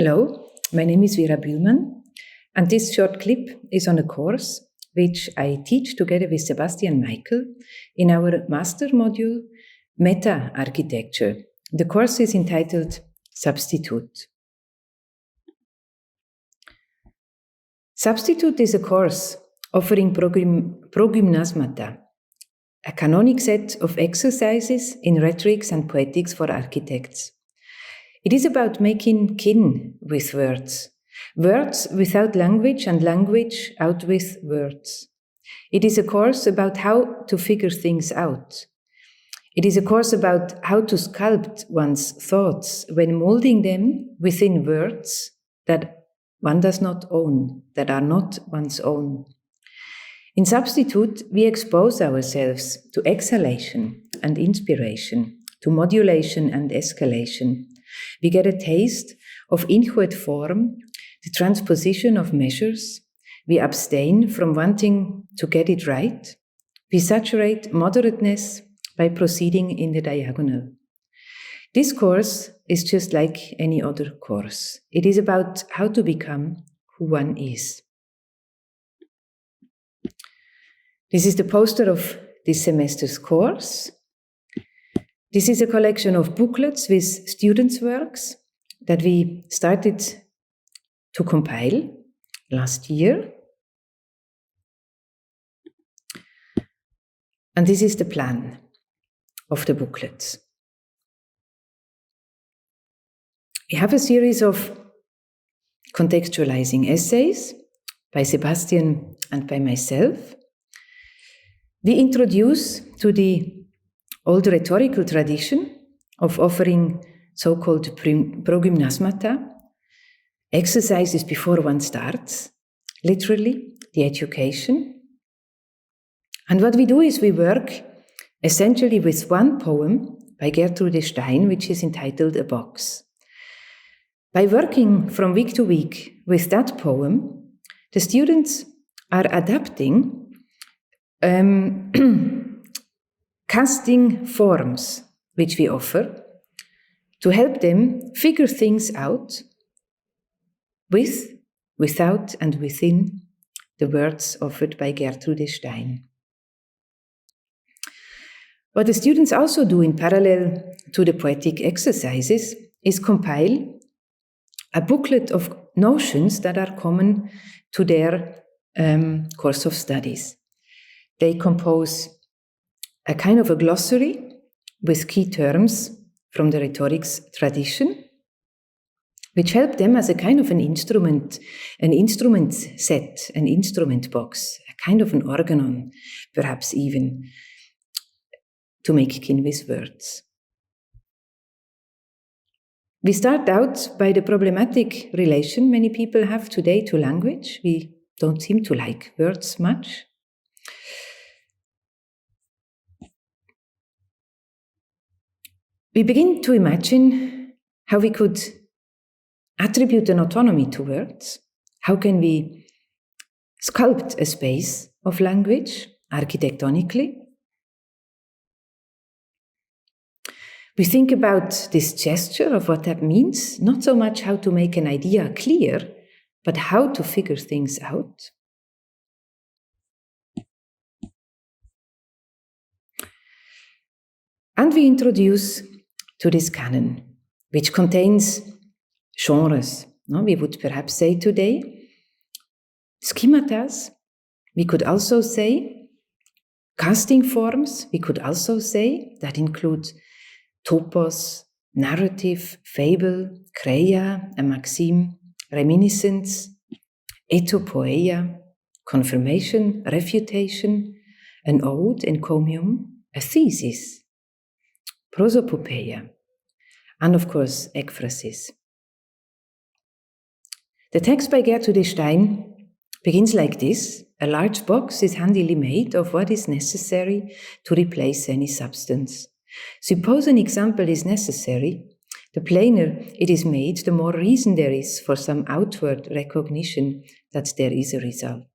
Hello, my name is Vera Bühlmann, and this short clip is on a course which I teach together with Sebastian Michael in our master module, Meta Architecture. The course is entitled Substitute. Substitute is a course offering progymnasmata, a canonic set of exercises in rhetorics and poetics for architects. It is about making kin with words, words without language and language out with words. It is a course about how to figure things out. It is a course about how to sculpt one's thoughts when molding them within words that one does not own, that are not one's own. In Substitute, we expose ourselves to exhalation and inspiration, to modulation and escalation. We get a taste of inchoate form, the transposition of measures. We abstain from wanting to get it right. We saturate moderateness by proceeding in the diagonal. This course is just like any other course. It is about how to become who one is. This is the poster of this semester's course. This is a collection of booklets with students' works that we started to compile last year. And this is the plan of the booklets. We have a series of contextualizing essays by Sebastian and by myself. We introduce to the old rhetorical tradition of offering so-called progymnasmata, exercises before one starts, literally, the education. And what we do is we work essentially with one poem by Gertrude Stein, which is entitled A Box. By working from week to week with that poem, the students are adapting casting forms which we offer to help them figure things out with, without, and within the words offered by Gertrude Stein. What the students also do in parallel to the poetic exercises is compile a booklet of notions that are common to their course of studies. They compose a kind of a glossary with key terms from the rhetorics tradition, which help them as a kind of an instrument set, an instrument box, a kind of an organon, perhaps even, to make kin with words. We start out by the problematic relation many people have today to language. We don't seem to like words much. We begin to imagine how we could attribute an autonomy to words. How can we sculpt a space of language architectonically? We think about this gesture of what that means, not so much how to make an idea clear, but how to figure things out. And we introduce to this canon, which contains genres. No? We would perhaps say today schematas. We could also say casting forms. We could also say that include topos, narrative, fable, kreia, a maxime, reminiscence, etopoeia, confirmation, refutation, an ode, encomium, a thesis, prosopopeia, and of course, ekphrasis. The text by Gertrude Stein begins like this. A large box is handily made of what is necessary to replace any substance. Suppose an example is necessary, the plainer it is made, the more reason there is for some outward recognition that there is a result.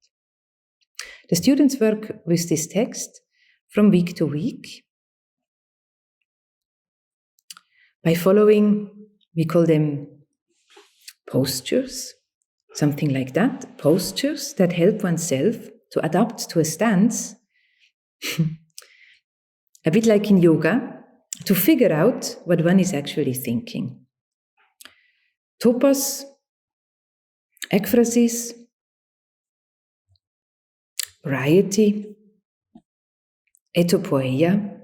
The students work with this text from week to week by following, we call them postures, something like that, postures that help oneself to adapt to a stance, a bit like in yoga, to figure out what one is actually thinking. Topos, ekphrasis, variety, etopoeia,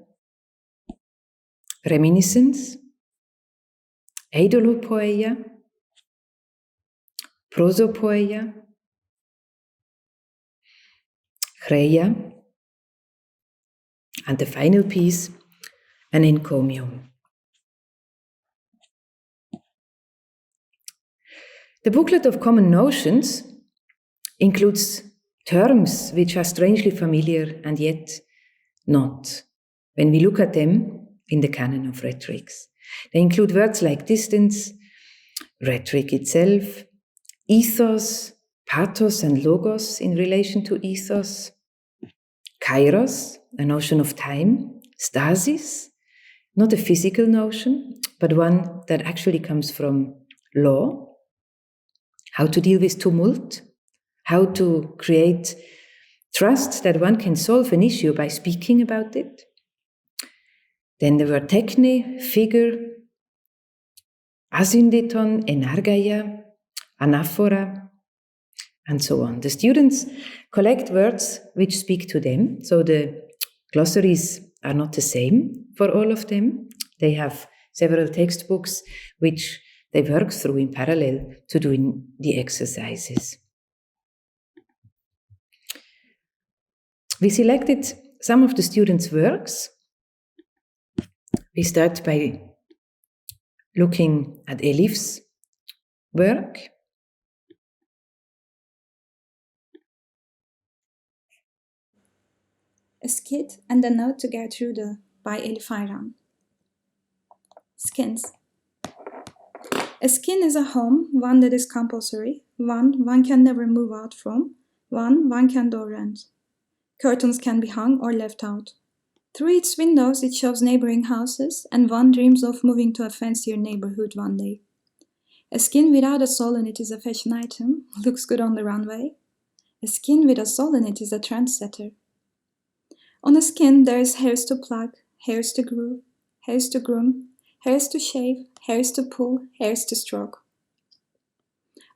reminiscence, eidolopoeia, prosopoeia, chreia, and the final piece, an encomium. The booklet of common notions includes terms which are strangely familiar and yet not, when we look at them in the canon of rhetorics. They include words like distance, rhetoric itself, ethos, pathos and logos in relation to ethos, kairos, a notion of time, stasis, not a physical notion, but one that actually comes from law, how to deal with tumult, how to create trust that one can solve an issue by speaking about it. Then there were techne, figure, asyndeton, enargeia, anaphora, and so on. The students collect words which speak to them, so the glossaries are not the same for all of them. They have several textbooks which they work through in parallel to doing the exercises. We selected some of the students' works. We start by looking at Elif's work. A Skit and a Note to Gertrude by Elif Ayran. Skins. A skin is a home, one that is compulsory, one can never move out from, one can door rent. Curtains can be hung or left out. Through its windows it shows neighboring houses, and one dreams of moving to a fancier neighborhood one day. A skin without a soul in it is a fashion item, looks good on the runway. A skin with a soul in it is a trendsetter. On a skin there is hairs to pluck, hairs to groove, hairs to groom, hairs to shave, hairs to pull, hairs to stroke.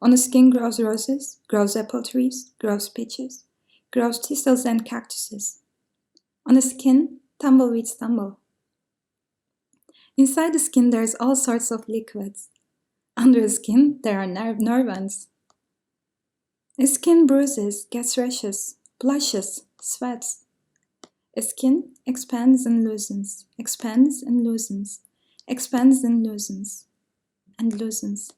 On a skin grows roses, grows apple trees, grows peaches, grows thistles and cactuses. On a skin, tumbleweeds stumble. Inside the skin there is all sorts of liquids. Under the skin there are nervines. A skin bruises, gets rashes, blushes, sweats. A skin expands and loosens, expands and loosens, expands and loosens, and loosens.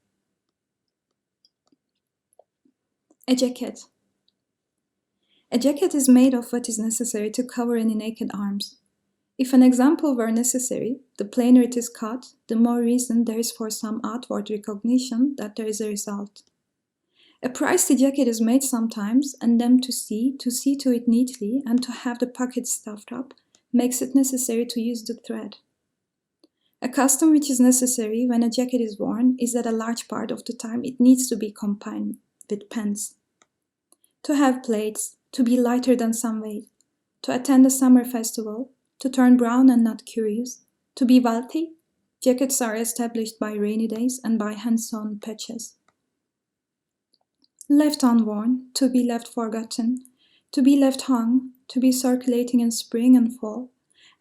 A jacket. A jacket is made of what is necessary to cover any naked arms. If an example were necessary, the plainer it is cut, the more reason there is for some outward recognition that there is a result. A pricey jacket is made sometimes, and then to see to it neatly, and to have the pockets stuffed up, makes it necessary to use the thread. A custom which is necessary when a jacket is worn is that a large part of the time it needs to be combined with pants. To have plaits, to be lighter than some weight, to attend a summer festival, to turn brown and not curious, to be wealthy, jackets are established by rainy days and by hand-sewn patches. Left unworn, to be left forgotten, to be left hung, to be circulating in spring and fall,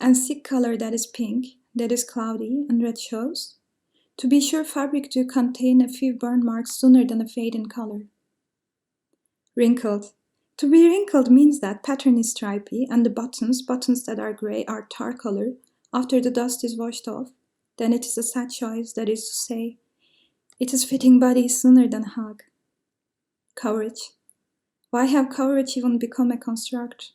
and seek color that is pink, that is cloudy and red shows, to be sure fabric to contain a few burn marks sooner than a fade in color. Wrinkled. To be wrinkled means that pattern is stripy and the buttons that are grey are tar color after the dust is washed off. Then it is a sad choice, that is to say, it is fitting body sooner than hug. Courage. Why have courage even become a construct?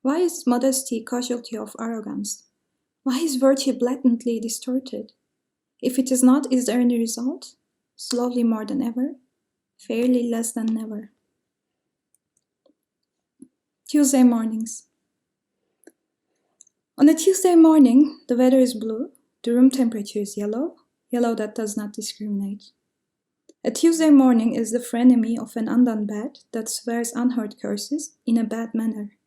Why is modesty casualty of arrogance? Why is virtue blatantly distorted? If it is not, is there any result? Slowly more than ever, fairly less than never. Tuesday mornings. On a Tuesday morning, the weather is blue, the room temperature is yellow, yellow that does not discriminate. A Tuesday morning is the frenemy of an undone bad that swears unheard curses in a bad manner.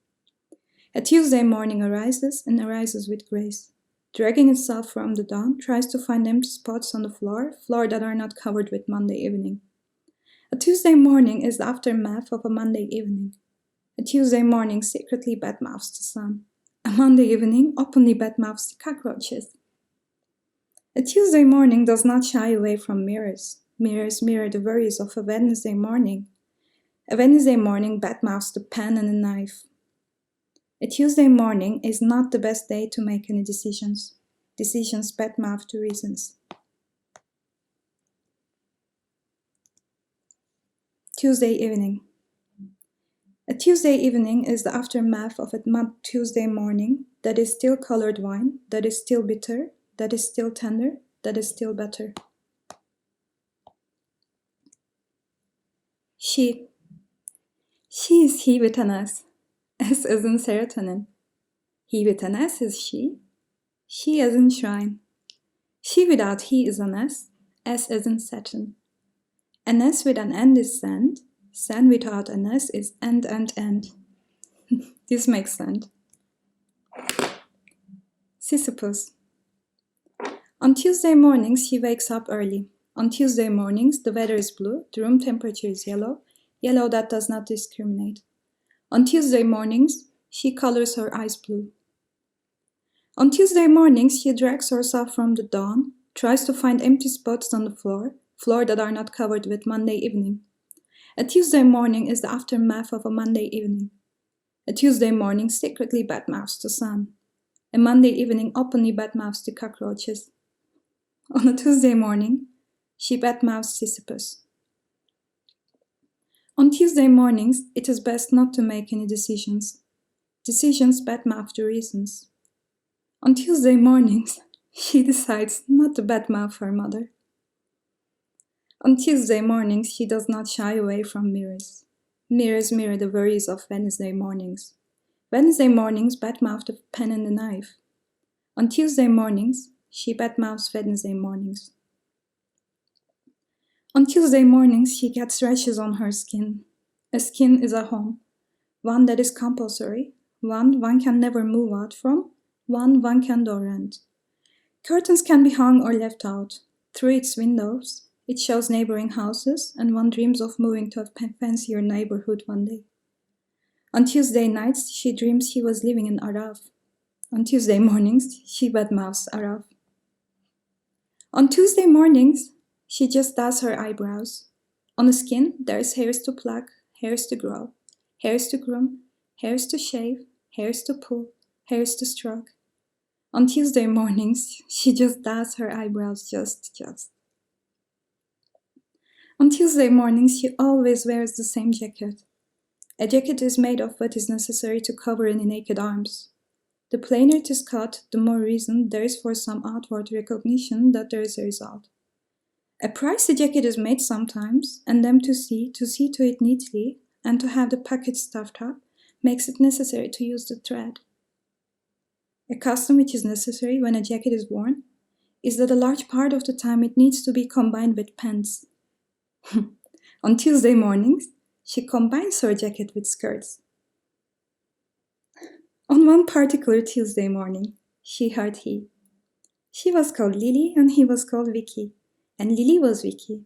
A Tuesday morning arises and arises with grace. Dragging itself from the dawn, tries to find empty spots on the floor that are not covered with Monday evening. A Tuesday morning is the aftermath of a Monday evening. A Tuesday morning secretly badmouths the sun. A Monday evening openly badmouths the cockroaches. A Tuesday morning does not shy away from mirrors. Mirrors mirror the worries of a Wednesday morning. A Wednesday morning badmouths the pen and the knife. A Tuesday morning is not the best day to make any decisions. Decisions badmouth the reasons. Tuesday evening. A Tuesday evening is the aftermath of a Tuesday morning that is still colored wine, that is still bitter, that is still tender, that is still better. She. She is he with an S. S as in serotonin. He with an S is she. She as in shrine. She without he is an S. S as in satin. An S with an end is sand. Sand without an S is end. This makes sense. Sisyphus. On Tuesday mornings, she wakes up early. On Tuesday mornings, the weather is blue, the room temperature is yellow that does not discriminate. On Tuesday mornings, she colors her eyes blue. On Tuesday mornings, she drags herself from the dawn, tries to find empty spots on the floor that are not covered with Monday evening. A Tuesday morning is the aftermath of a Monday evening. A Tuesday morning secretly badmouths the sun. A Monday evening openly badmouths the cockroaches. On a Tuesday morning, she badmouths Sisyphus. On Tuesday mornings, it is best not to make any decisions. Decisions badmouth the reasons. On Tuesday mornings, she decides not to badmouth her mother. On Tuesday mornings, she does not shy away from mirrors. Mirrors mirror the worries of Wednesday mornings. Wednesday mornings badmouth the pen and the knife. On Tuesday mornings, she badmouths Wednesday mornings. On Tuesday mornings, she gets rashes on her skin. A skin is a home, one that is compulsory, one can never move out from, one can door rent. Curtains can be hung or left out. Through its windows, it shows neighboring houses, and one dreams of moving to a fancier neighborhood one day. On Tuesday nights, she dreams she was living in Araf. On Tuesday mornings, she badmouths Araf. On Tuesday mornings, she just does her eyebrows. On the skin, there is hairs to pluck, hairs to grow, hairs to groom, hairs to shave, hairs to pull, hairs to stroke. On Tuesday mornings, she just does her eyebrows just. On Tuesday mornings, she always wears the same jacket. A jacket is made of what is necessary to cover any naked arms. The plainer it is cut, the more reason there is for some outward recognition that there is a result. A pricey jacket is made sometimes, and then to see to it neatly, and to have the pocket stuffed up, makes it necessary to use the thread. A custom which is necessary when a jacket is worn is that a large part of the time it needs to be combined with pants. On Tuesday mornings, she combines her jacket with skirts. On one particular Tuesday morning, she heard he. She was called Lily and he was called Vicky, and Lily was Vicky.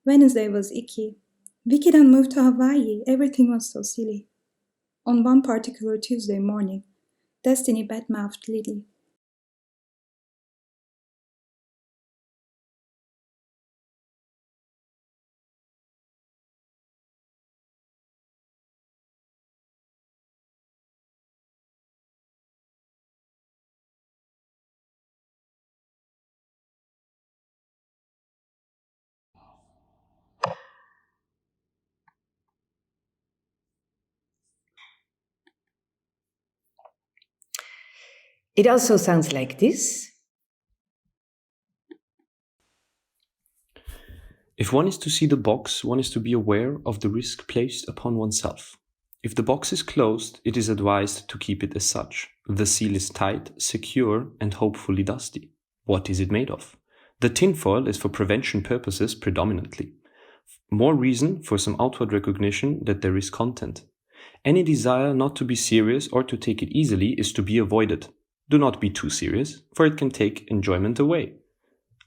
Wednesday was icky. Vicky then moved to Hawaii. Everything was so silly. On one particular Tuesday morning, Destiny badmouthed Lily. It also sounds like this. If one is to see the box, one is to be aware of the risk placed upon oneself. If the box is closed, it is advised to keep it as such. The seal is tight, secure, and hopefully dusty. What is it made of? The tinfoil is for prevention purposes predominantly. More reason for some outward recognition that there is content. Any desire not to be serious or to take it easily is to be avoided. Do not be too serious, for it can take enjoyment away.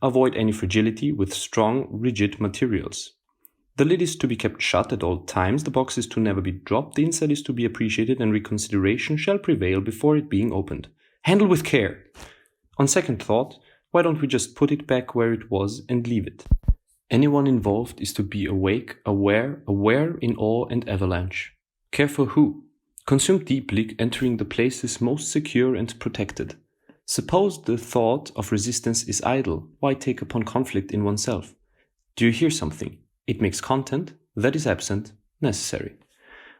Avoid any fragility with strong, rigid materials. The lid is to be kept shut at all times, the box is to never be dropped, the inside is to be appreciated, and reconsideration shall prevail before it being opened. Handle with care. On second thought, why don't we just put it back where it was and leave it? Anyone involved is to be awake, aware in awe and avalanche. Care for who? Consumed deeply, entering the places most secure and protected. Suppose the thought of resistance is idle, why take upon conflict in oneself? Do you hear something? It makes content, that is absent, necessary.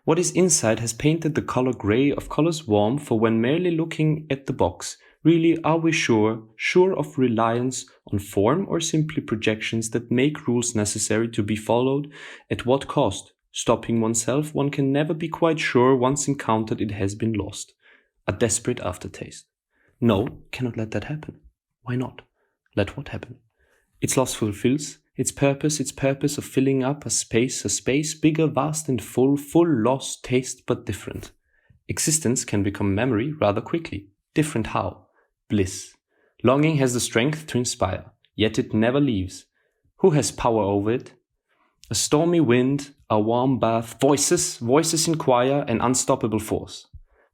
What is inside has painted the color gray of colors warm, for when merely looking at the box, really are we sure of reliance on form or simply projections that make rules necessary to be followed at what cost? Stopping oneself, one can never be quite sure, once encountered it has been lost. A desperate aftertaste. No, cannot let that happen. Why not? Let what happen? Its loss fulfills its purpose of filling up a space bigger, vast and full lost, taste but different. Existence can become memory rather quickly. Different how? Bliss. Longing has the strength to inspire, yet it never leaves. Who has power over it? A stormy wind, a warm bath, voices inquire, an unstoppable force.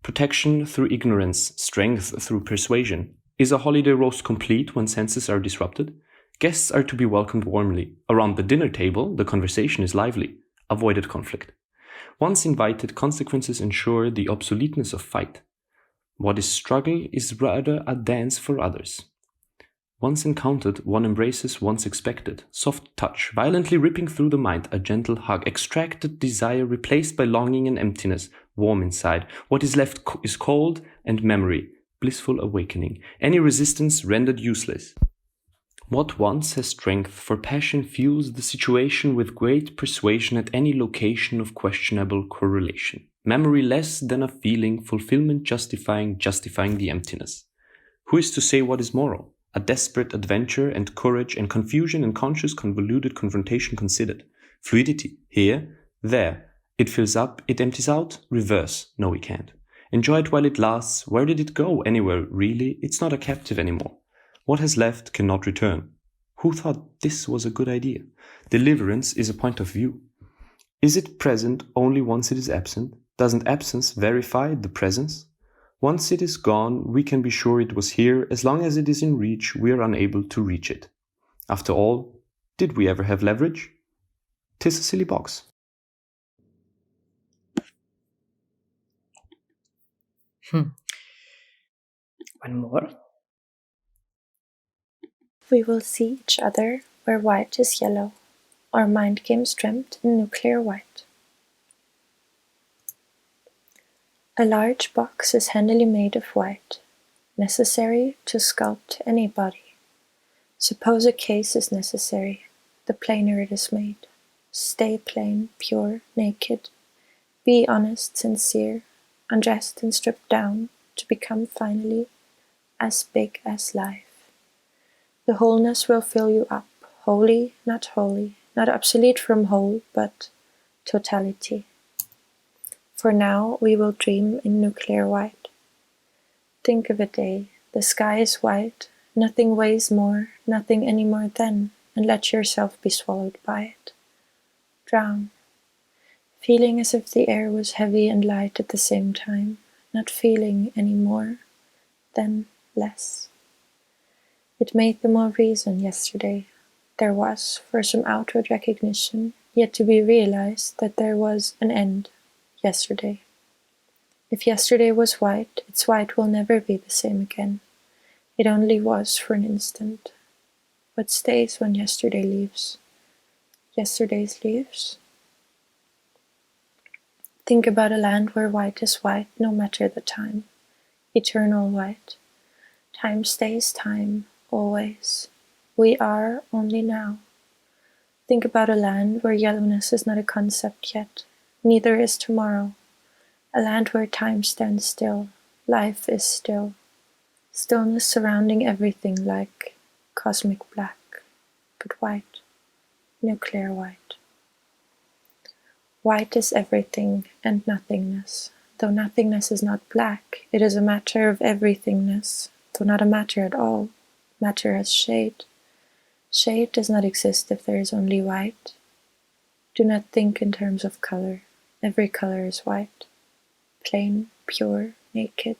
Protection through ignorance, strength through persuasion. Is a holiday roast complete when senses are disrupted? Guests are to be welcomed warmly. Around the dinner table, the conversation is lively. Avoided conflict. Once invited, consequences ensure the obsoleteness of fight. What is struggle is rather a dance for others. Once encountered, one embraces once expected. Soft touch, violently ripping through the mind, a gentle hug. Extracted desire replaced by longing and emptiness. Warm inside. What is left is cold and memory. Blissful awakening. Any resistance rendered useless. What once has strength for passion fuels the situation with great persuasion at any location of questionable correlation. Memory less than a feeling, fulfillment justifying the emptiness. Who is to say what is moral? A desperate adventure and courage and confusion and conscious convoluted confrontation considered. Fluidity, here, there. It fills up, it empties out, reverse. No, we can't. Enjoy it while it lasts. Where did it go? Anywhere, really? It's not a captive anymore. What has left cannot return. Who thought this was a good idea? Deliverance is a point of view. Is it present only once it is absent? Doesn't absence verify the presence? Once it is gone, we can be sure it was here. As long as it is in reach, we are unable to reach it. After all, did we ever have leverage? 'Tis a silly box. One more. We will see each other where white is yellow, or mind games dreamt in nuclear white. A large box is handily made of white, necessary to sculpt any body. Suppose a case is necessary, the plainer it is made. Stay plain, pure, naked. Be honest, sincere, undressed and stripped down to become finally as big as life. The wholeness will fill you up, holy, not obsolete from whole, but totality. For now we will dream in nuclear white. Think of a day, the sky is white, nothing weighs more, nothing any more than, and let yourself be swallowed by it. Drown, feeling as if the air was heavy and light at the same time, not feeling any more, then less. It made the more reason yesterday. There was, for some outward recognition, yet to be realized that there was an end yesterday. If yesterday was white, its white will never be the same again. It only was for an instant. What stays when yesterday leaves? Yesterday's leaves? Think about a land where white is white, no matter the time. Eternal white. Time stays time. Always. We are only now. Think about a land where yellowness is not a concept yet, neither is tomorrow. A land where time stands still, life is still. Stillness surrounding everything like cosmic black, but white, nuclear white. White is everything and nothingness. Though nothingness is not black, it is a matter of everythingness, though not a matter at all. Matter has shade. Shade does not exist if there is only white. Do not think in terms of color. Every color is white. Plain, pure, naked.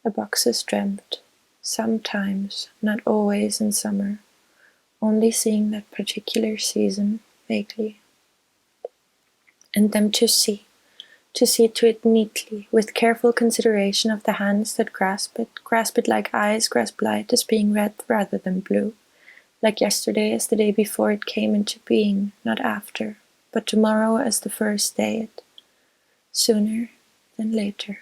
A box is dreamt. Sometimes, not always in summer. Only seeing that particular season, vaguely. And then to see to it neatly, with careful consideration of the hands that grasp it like eyes grasp light as being red rather than blue, like yesterday as the day before it came into being, not after, but tomorrow as the first day it, sooner than later.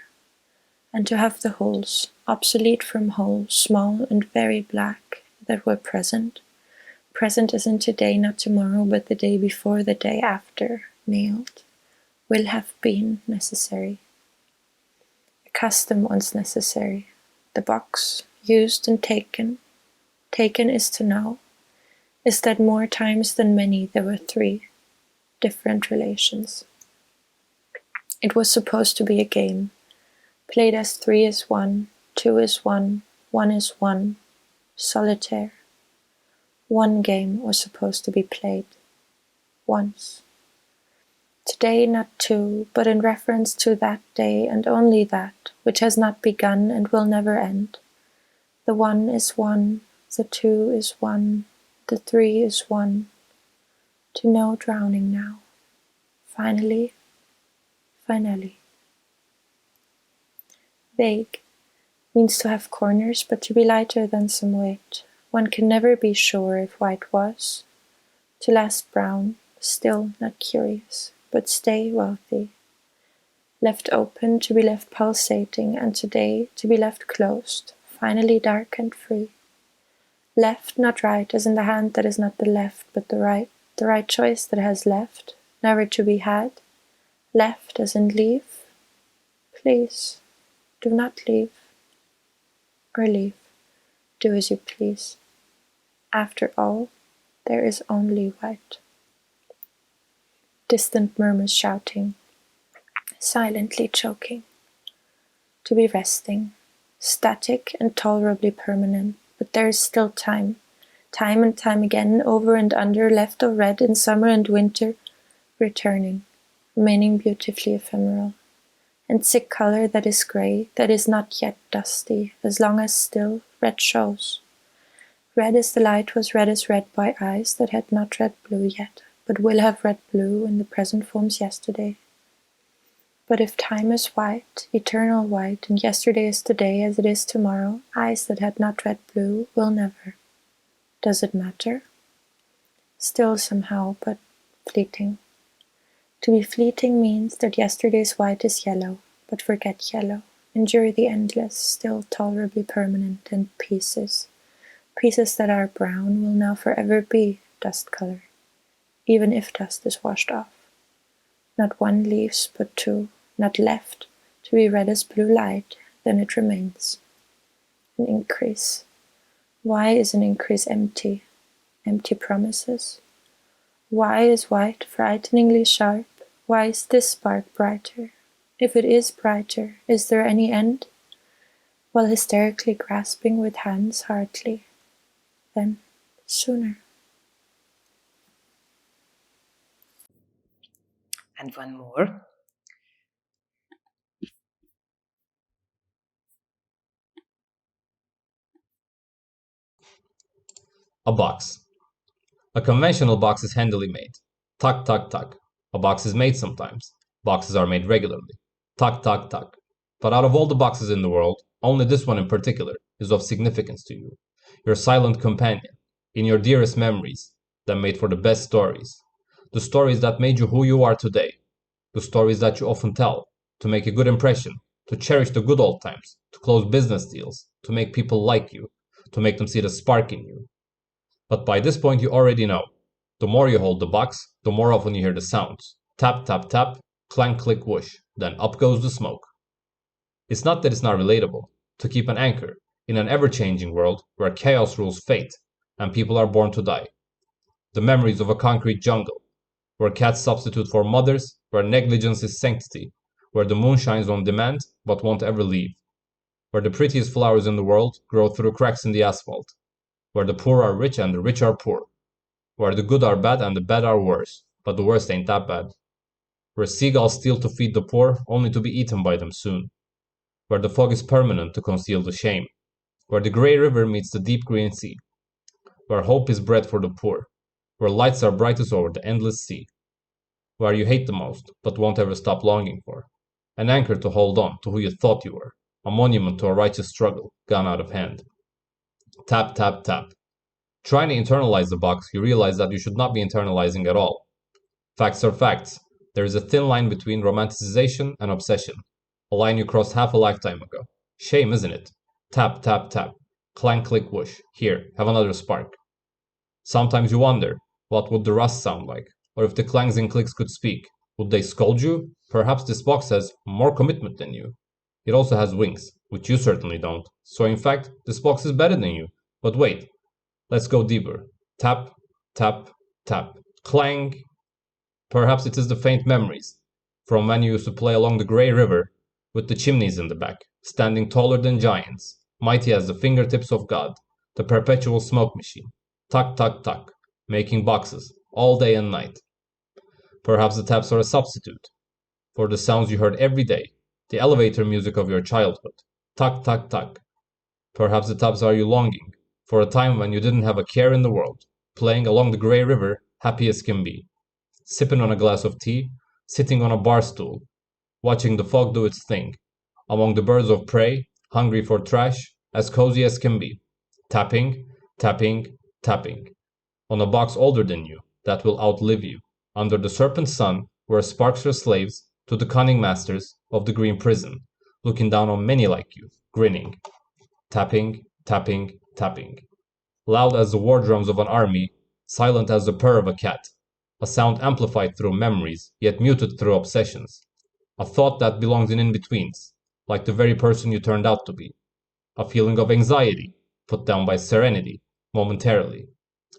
And to have the holes, obsolete from whole, small and very black, that were present as in today, not tomorrow, but the day before, the day after, nailed, will have been necessary. A custom once necessary. The box, used and taken. Taken is to know, is that more times than many there were three different relations. It was supposed to be a game, played as 3 is 1, 2 is 1, 1 is 1, solitaire. One game was supposed to be played, once. Today not two, but in reference to that day and only that, which has not begun and will never end. The 1 is 1, the 2 is 1, the 3 is 1. To no drowning now. Finally. Vague means to have corners, but to be lighter than some weight. One can never be sure if white was. To last brown, still not curious, but stay wealthy. Left open to be left pulsating, and today to be left closed, finally dark and free. Left, not right, as in the hand that is not the left, but the right choice that has left, never to be had. Left, as in leave. Please, do not leave. Or leave. Do as you please. After all, there is only white. Distant murmurs shouting, silently choking. To be resting, static and tolerably permanent, but there is still time. Time and time again, over and under, left or red in summer and winter, returning, remaining beautifully ephemeral. And sick color that is grey, that is not yet dusty, as long as still red shows. Red as the light was red as red by eyes that had not read blue yet, but will have read blue in the present forms yesterday. But if time is white, eternal white, and yesterday is today as it is tomorrow, eyes that had not read blue will never. Does it matter? Still somehow, but fleeting. To be fleeting means that yesterday's white is yellow, but forget yellow. Endure the endless, still tolerably permanent, and pieces. Pieces that are brown will now forever be dust color, even if dust is washed off. Not one leaves, but two, not left, to be red as blue light, then it remains. An increase. Why is an increase empty? Empty promises? Why is white frighteningly sharp? Why is this spark brighter? If it is brighter, is there any end? While hysterically grasping with hands hardly, then sooner. And one more. A box. A conventional box is handily made. Tuck, tuck, tuck. A box is made sometimes. Boxes are made regularly. Tuck, tuck, tuck. But out of all the boxes in the world, only this one in particular is of significance to you. Your silent companion, in your dearest memories, that made for the best stories. The stories that made you who you are today. The stories that you often tell, to make a good impression, to cherish the good old times, to close business deals, to make people like you, to make them see the spark in you. But by this point you already know. The more you hold the box, the more often you hear the sounds. Tap, tap, tap, clank, click, whoosh. Then up goes the smoke. It's not that it's not relatable. To keep an anchor in an ever-changing world where chaos rules fate and people are born to die. The memories of a concrete jungle. where cats substitute for mothers, where negligence is sanctity, where the moon shines on demand but won't ever leave, where the prettiest flowers in the world grow through cracks in the asphalt, where the poor are rich and the rich are poor, where the good are bad and the bad are worse, but the worst ain't that bad, where seagulls steal to feed the poor only to be eaten by them soon, where the fog is permanent to conceal the shame, where the grey river meets the deep green sea, where hope is bread for the poor, where lights are brightest over the endless sea, where you hate the most but won't ever stop longing for, an anchor to hold on to who you thought you were, a monument to a righteous struggle gone out of hand. Tap, tap, tap. Trying to internalize the box, you realize that you should not be internalizing at all. Facts are facts. There is a thin line between romanticization and obsession, a line you crossed half a lifetime ago. Shame, isn't it? Tap, tap, tap. Clank, click, whoosh. Here, have another spark. Sometimes you wonder, what would the rust sound like? Or if the clangs and clicks could speak, would they scold you? Perhaps this box has more commitment than you. It also has wings, which you certainly don't. So in fact, this box is better than you. But wait, let's go deeper. Tap, tap, tap. Clang. Perhaps it is the faint memories from when you used to play along the grey river with the chimneys in the back, standing taller than giants, mighty as the fingertips of God, the perpetual smoke machine. Tuck, tuck, tuck, making boxes, all day and night. Perhaps the taps are a substitute for the sounds you heard every day, the elevator music of your childhood. Tuck, tuck, tuck. Perhaps the taps are you longing for a time when you didn't have a care in the world, playing along the grey river, happy as can be, sipping on a glass of tea, sitting on a bar stool, watching the fog do its thing, among the birds of prey, hungry for trash, as cozy as can be, tapping, tapping, tapping, on a box older than you, that will outlive you, under the serpent sun, where sparks are slaves to the cunning masters of the green prison, looking down on many like you, grinning, tapping, tapping, tapping, loud as the war drums of an army, silent as the purr of a cat, a sound amplified through memories, yet muted through obsessions, a thought that belongs in in-betweens, like the very person you turned out to be, a feeling of anxiety, put down by serenity, momentarily,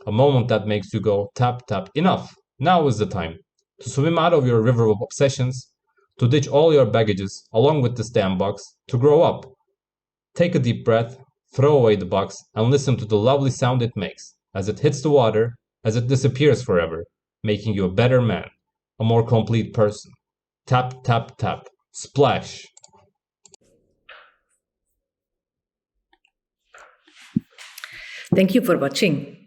a moment that makes you go, tap, tap, enough, now is the time, to swim out of your river of obsessions, to ditch all your baggages along with this damn box, to grow up. Take a deep breath, throw away the box, and listen to the lovely sound it makes, as it hits the water, as it disappears forever, making you a better man, a more complete person. Tap, tap, tap. Splash. Thank you for watching.